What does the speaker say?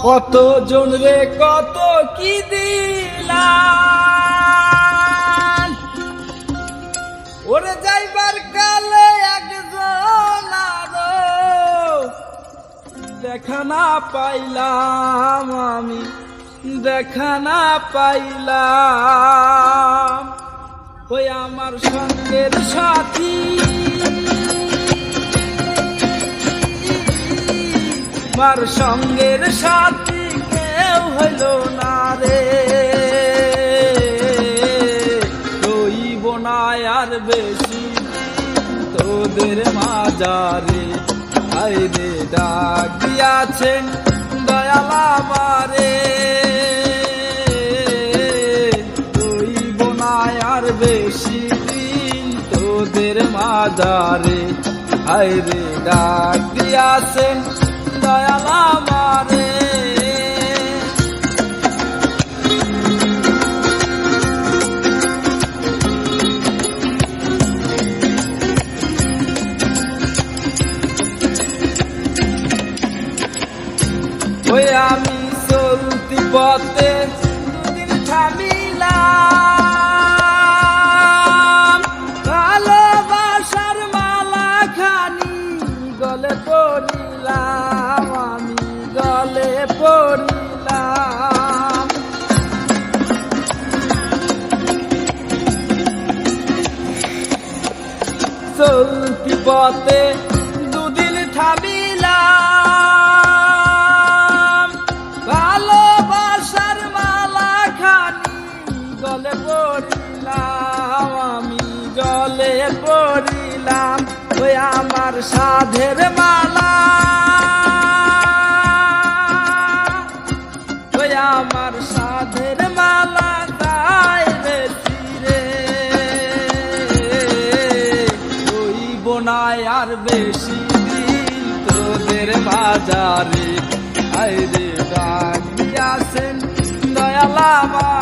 কত জন রে কত কি দিলাম, ওরে যাইবার কালে একজন আরো দেখা না পাইলাম, আমি দেখা না পাইলাম। ওই আমার সঙ্গের সাথী, আমার সঙ্গের সাথী কেউ হইল না রে, রইব না আর বেশি তোদের মাঝারে। আইরে ডাক দিয়াছেন দয়াল আমারে, রইব না আর বেশি দিন তোদের মাঝারে। আইরে ডাক দিয়াছেন দয়াল আমারে। ওই আমি চলতি পথে দুদিন থামিলাম, ভালোবাসার মালা খানি গলে পড়িলাম, আমি গলে পড়িলাম। চলতি পথে দুদিন থামিলাম, ভালোবাসার মালা খানি গলে পড়িলাম, আমি গলে পড়িলাম। ওই আমার সাধের মালা, ওই আমার সাধের মালা তাই রে, রইব না আর বেশি দিন তোদের বাজারে। আইরে ডাক দিয়াছেন দয়াল আমার।